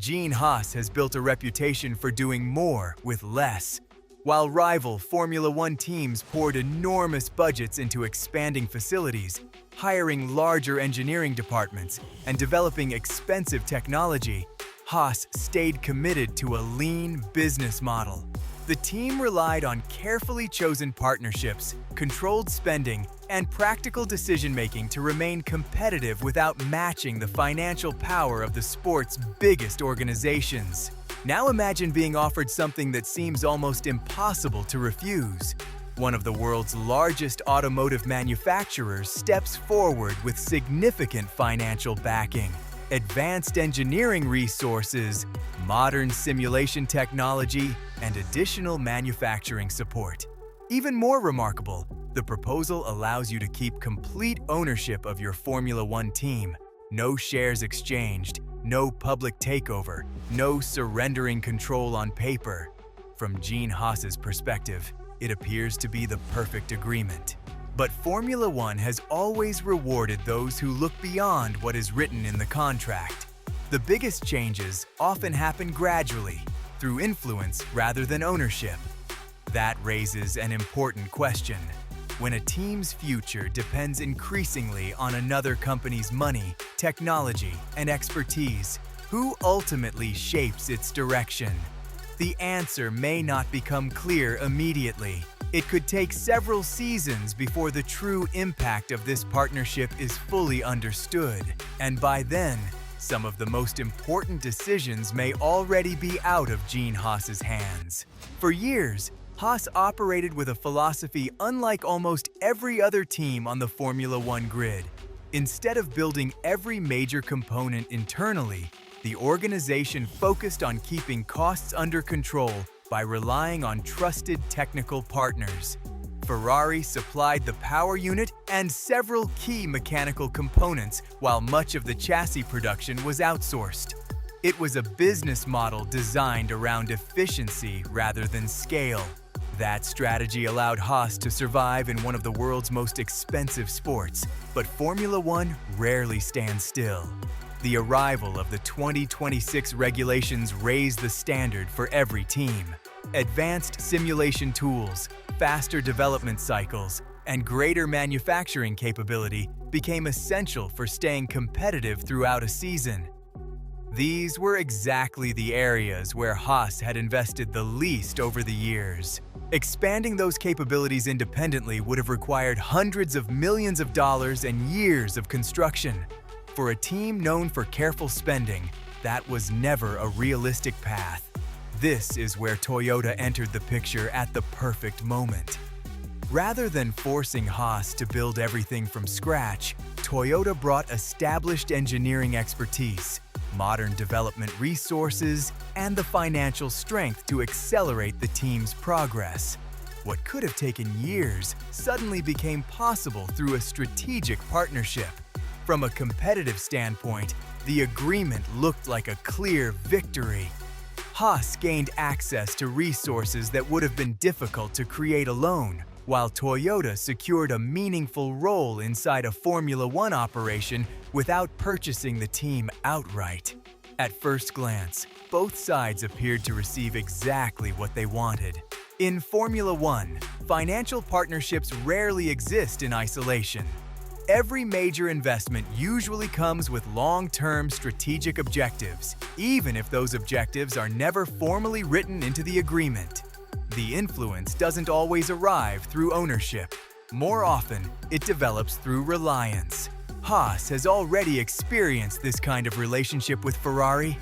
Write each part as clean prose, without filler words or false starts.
Gene Haas has built a reputation for doing more with less. While rival Formula One teams poured enormous budgets into expanding facilities, hiring larger engineering departments, and developing expensive technology, Haas stayed committed to a lean business model. The team relied on carefully chosen partnerships, controlled spending, and practical decision-making to remain competitive without matching the financial power of the sport's biggest organizations. Now imagine being offered something that seems almost impossible to refuse. One of the world's largest automotive manufacturers steps forward with significant financial backing, advanced engineering resources, modern simulation technology, and additional manufacturing support. Even more remarkable, the proposal allows you to keep complete ownership of your Formula One team. No shares exchanged, no public takeover, no surrendering control on paper. From Gene Haas's perspective, it appears to be the perfect agreement. But Formula One has always rewarded those who look beyond what is written in the contract. The biggest changes often happen gradually, through influence rather than ownership. That raises an important question. When a team's future depends increasingly on another company's money, technology, and expertise, who ultimately shapes its direction? The answer may not become clear immediately. It could take several seasons before the true impact of this partnership is fully understood, and by then, some of the most important decisions may already be out of Gene Haas's hands. For years, Haas operated with a philosophy unlike almost every other team on the Formula One grid. Instead of building every major component internally, the organization focused on keeping costs under control by relying on trusted technical partners. Ferrari supplied the power unit and several key mechanical components, while much of the chassis production was outsourced. It was a business model designed around efficiency rather than scale. That strategy allowed Haas to survive in one of the world's most expensive sports, but Formula One rarely stands still. The arrival of the 2026 regulations raised the standard for every team. Advanced simulation tools, faster development cycles, and greater manufacturing capability became essential for staying competitive throughout a season. These were exactly the areas where Haas had invested the least over the years. Expanding those capabilities independently would have required hundreds of millions of dollars and years of construction. For a team known for careful spending, that was never a realistic path. This is where Toyota entered the picture at the perfect moment. Rather than forcing Haas to build everything from scratch, Toyota brought established engineering expertise, modern development resources, and the financial strength to accelerate the team's progress. What could have taken years suddenly became possible through a strategic partnership. From a competitive standpoint, the agreement looked like a clear victory. Haas gained access to resources that would have been difficult to create alone, while Toyota secured a meaningful role inside a Formula One operation without purchasing the team outright. At first glance, both sides appeared to receive exactly what they wanted. In Formula One, financial partnerships rarely exist in isolation. Every major investment usually comes with long-term strategic objectives, even if those objectives are never formally written into the agreement. The influence doesn't always arrive through ownership. More often, it develops through reliance. Haas has already experienced this kind of relationship with Ferrari.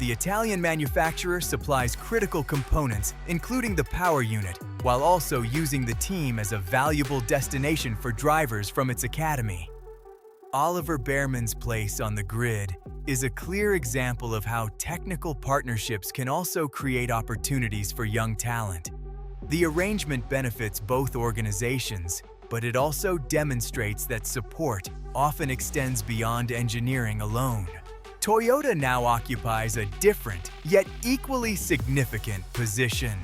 The Italian manufacturer supplies critical components, including the power unit, while also using the team as a valuable destination for drivers from its academy. Oliver Behrman's place on the grid is a clear example of how technical partnerships can also create opportunities for young talent. The arrangement benefits both organizations, but it also demonstrates that support often extends beyond engineering alone. Toyota now occupies a different, yet equally significant position.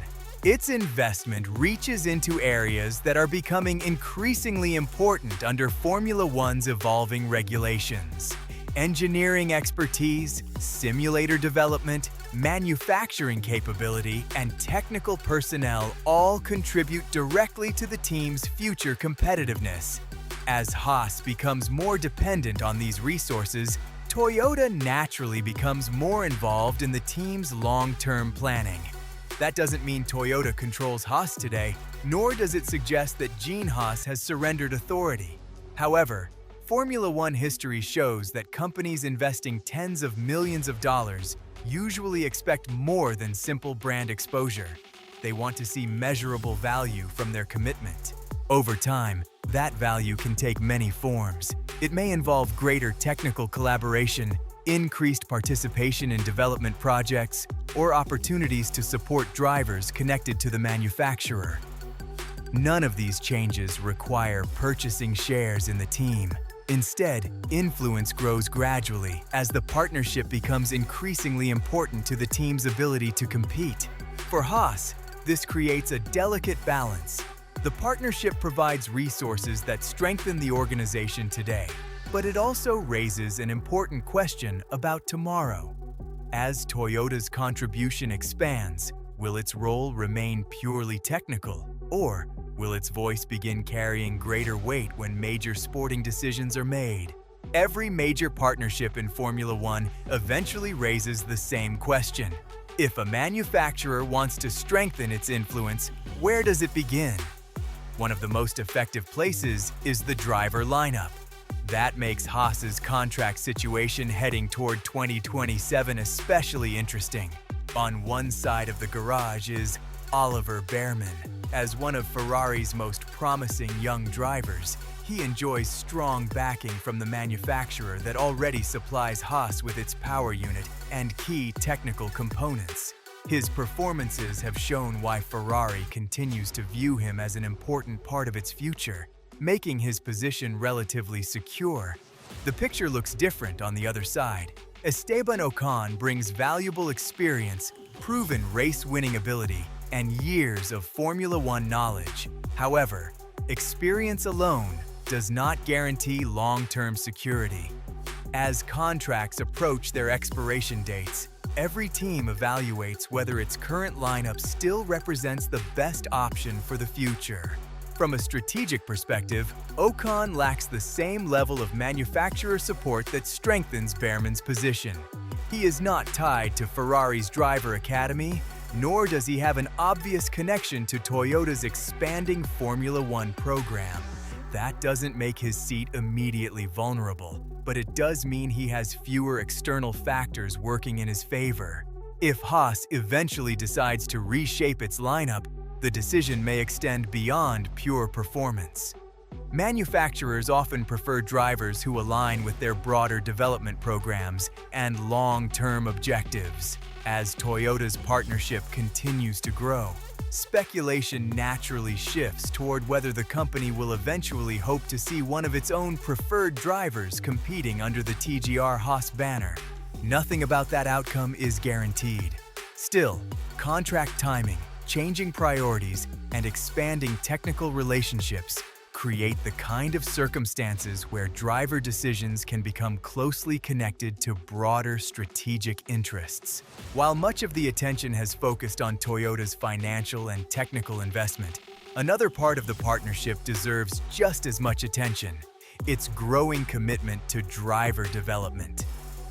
Its investment reaches into areas that are becoming increasingly important under Formula One's evolving regulations. Engineering expertise, simulator development, manufacturing capability, and technical personnel all contribute directly to the team's future competitiveness. As Haas becomes more dependent on these resources, Toyota naturally becomes more involved in the team's long-term planning. That doesn't mean Toyota controls Haas today, nor does it suggest that Gene Haas has surrendered authority. However, Formula One history shows that companies investing tens of millions of dollars usually expect more than simple brand exposure. They want to see measurable value from their commitment. Over time, that value can take many forms. It may involve greater technical collaboration, increased participation in development projects, or opportunities to support drivers connected to the manufacturer. None of these changes require purchasing shares in the team. Instead, influence grows gradually as the partnership becomes increasingly important to the team's ability to compete. For Haas, this creates a delicate balance. The partnership provides resources that strengthen the organization today, but it also raises an important question about tomorrow. As Toyota's contribution expands, will its role remain purely technical, or will its voice begin carrying greater weight when major sporting decisions are made? Every major partnership in Formula One eventually raises the same question. If a manufacturer wants to strengthen its influence, where does it begin? One of the most effective places is the driver lineup. That makes Haas's contract situation heading toward 2027 especially interesting. On one side of the garage is Oliver Bearman. As one of Ferrari's most promising young drivers, he enjoys strong backing from the manufacturer that already supplies Haas with its power unit and key technical components. His performances have shown why Ferrari continues to view him as an important part of its future, making his position relatively secure. The picture looks different on the other side. Esteban Ocon brings valuable experience, proven race-winning ability, and years of Formula One knowledge. However, experience alone does not guarantee long-term security. As contracts approach their expiration dates, every team evaluates whether its current lineup still represents the best option for the future. From a strategic perspective, Ocon lacks the same level of manufacturer support that strengthens Bearman's position. He is not tied to Ferrari's driver academy, nor does he have an obvious connection to Toyota's expanding Formula One program. That doesn't make his seat immediately vulnerable, but it does mean he has fewer external factors working in his favor. If Haas eventually decides to reshape its lineup, the decision may extend beyond pure performance. Manufacturers often prefer drivers who align with their broader development programs and long-term objectives. As Toyota's partnership continues to grow, speculation naturally shifts toward whether the company will eventually hope to see one of its own preferred drivers competing under the TGR Haas banner. Nothing about that outcome is guaranteed. Still, contract timing, changing priorities, and expanding technical relationships create the kind of circumstances where driver decisions can become closely connected to broader strategic interests. While much of the attention has focused on Toyota's financial and technical investment, another part of the partnership deserves just as much attention: its growing commitment to driver development.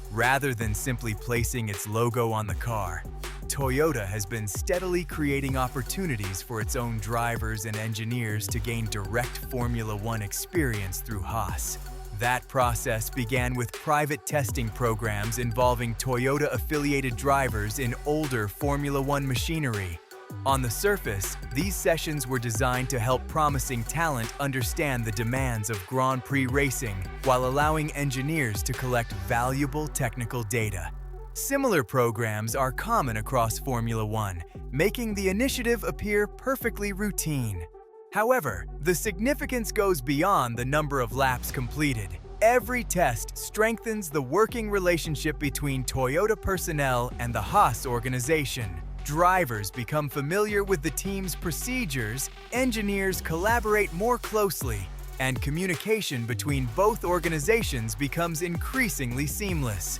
Rather than simply placing its logo on the car, Toyota has been steadily creating opportunities for its own drivers and engineers to gain direct Formula One experience through Haas. That process began with private testing programs involving Toyota-affiliated drivers in older Formula One machinery. On the surface, these sessions were designed to help promising talent understand the demands of Grand Prix racing while allowing engineers to collect valuable technical data. Similar programs are common across Formula One, making the initiative appear perfectly routine. However, the significance goes beyond the number of laps completed. Every test strengthens the working relationship between Toyota personnel and the Haas organization. Drivers become familiar with the team's procedures, engineers collaborate more closely, and communication between both organizations becomes increasingly seamless.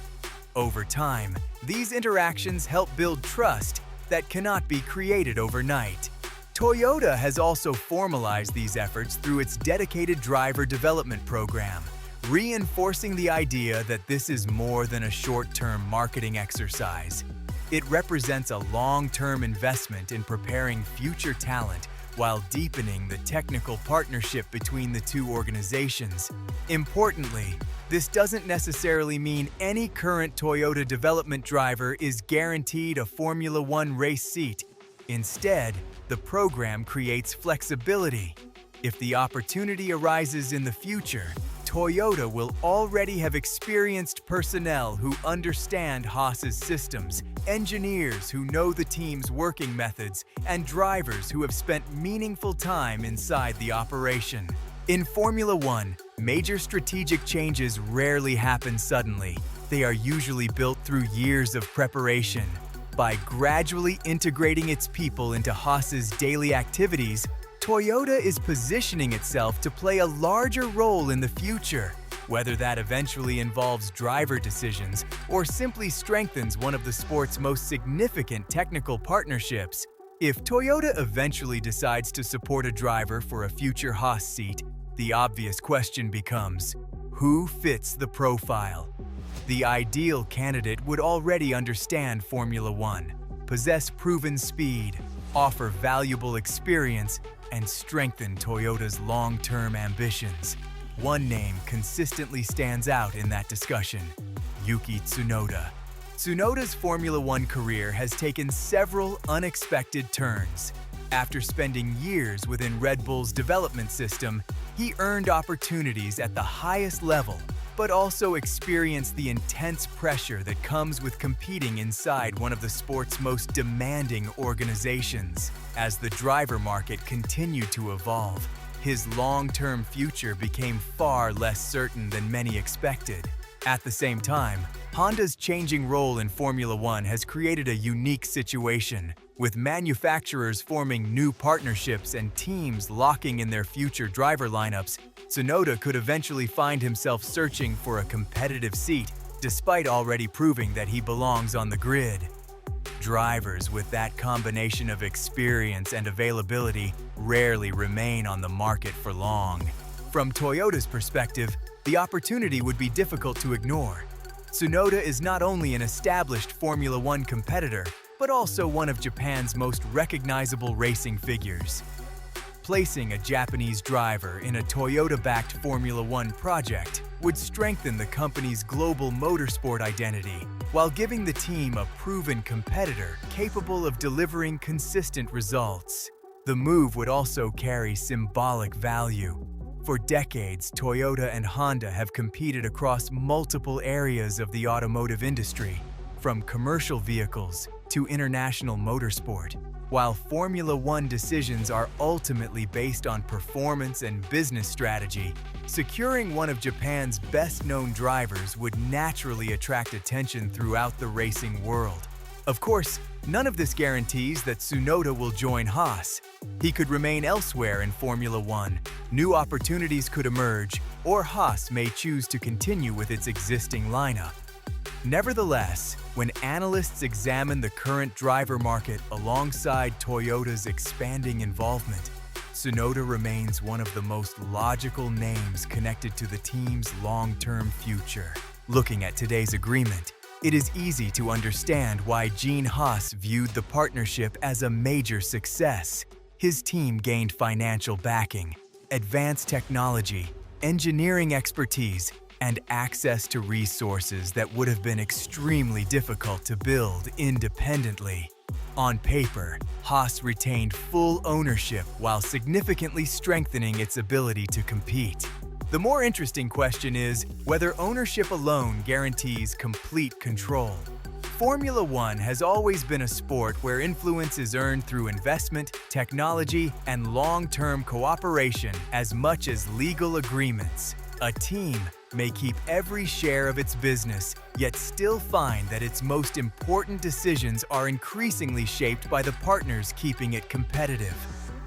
Over time, these interactions help build trust that cannot be created overnight. Toyota has also formalized these efforts through its dedicated driver development program, reinforcing the idea that this is more than a short-term marketing exercise. It represents a long-term investment in preparing future talent while deepening the technical partnership between the two organizations. Importantly, this doesn't necessarily mean any current Toyota development driver is guaranteed a Formula One race seat. Instead, the program creates flexibility. If the opportunity arises in the future, Toyota will already have experienced personnel who understand Haas's systems, engineers who know the team's working methods, and drivers who have spent meaningful time inside the operation. In Formula One, major strategic changes rarely happen suddenly. They are usually built through years of preparation. By gradually integrating its people into Haas's daily activities, Toyota is positioning itself to play a larger role in the future, whether that eventually involves driver decisions or simply strengthens one of the sport's most significant technical partnerships. If Toyota eventually decides to support a driver for a future Haas seat, the obvious question becomes, who fits the profile? The ideal candidate would already understand Formula One, possess proven speed, offer valuable experience, and strengthen Toyota's long-term ambitions. One name consistently stands out in that discussion: Yuki Tsunoda. Tsunoda's Formula One career has taken several unexpected turns. After spending years within Red Bull's development system, he earned opportunities at the highest level, but also experienced the intense pressure that comes with competing inside one of the sport's most demanding organizations. As the driver market continued to evolve, his long-term future became far less certain than many expected. At the same time, Honda's changing role in Formula One has created a unique situation, with manufacturers forming new partnerships and teams locking in their future driver lineups. Tsunoda could eventually find himself searching for a competitive seat, despite already proving that he belongs on the grid. Drivers with that combination of experience and availability rarely remain on the market for long. From Toyota's perspective, the opportunity would be difficult to ignore. Tsunoda is not only an established Formula One competitor, but also one of Japan's most recognizable racing figures. Placing a Japanese driver in a Toyota-backed Formula One project would strengthen the company's global motorsport identity, while giving the team a proven competitor capable of delivering consistent results. The move would also carry symbolic value. For decades, Toyota and Honda have competed across multiple areas of the automotive industry, from commercial vehicles to international motorsport. While Formula One decisions are ultimately based on performance and business strategy, securing one of Japan's best-known drivers would naturally attract attention throughout the racing world. Of course, none of this guarantees that Tsunoda will join Haas. He could remain elsewhere in Formula One, new opportunities could emerge, or Haas may choose to continue with its existing lineup. Nevertheless, when analysts examine the current driver market alongside Toyota's expanding involvement, Tsunoda remains one of the most logical names connected to the team's long-term future. Looking at today's agreement, it is easy to understand why Gene Haas viewed the partnership as a major success. His team gained financial backing, advanced technology, engineering expertise, and access to resources that would have been extremely difficult to build independently. On paper, Haas retained full ownership while significantly strengthening its ability to compete. The more interesting question is whether ownership alone guarantees complete control. Formula One has always been a sport where influence is earned through investment, technology, and long-term cooperation as much as legal agreements. A team may keep every share of its business, yet still find that its most important decisions are increasingly shaped by the partners keeping it competitive.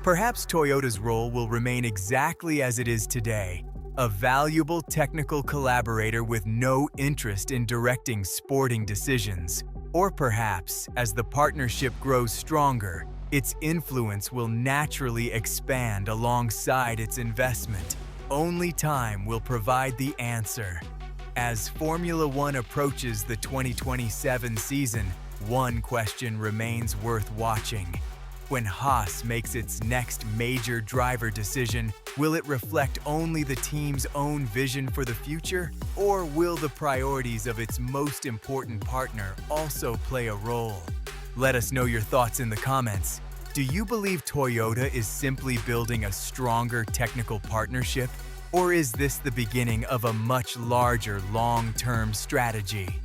Perhaps Toyota's role will remain exactly as it is today, a valuable technical collaborator with no interest in directing sporting decisions. Or perhaps, as the partnership grows stronger, its influence will naturally expand alongside its investment. Only time will provide the answer. As Formula One approaches the 2027 season, one question remains worth watching. When Haas makes its next major driver decision, will it reflect only the team's own vision for the future? Or will the priorities of its most important partner also play a role? Let us know your thoughts in the comments. Do you believe Toyota is simply building a stronger technical partnership? Or is this the beginning of a much larger long-term strategy?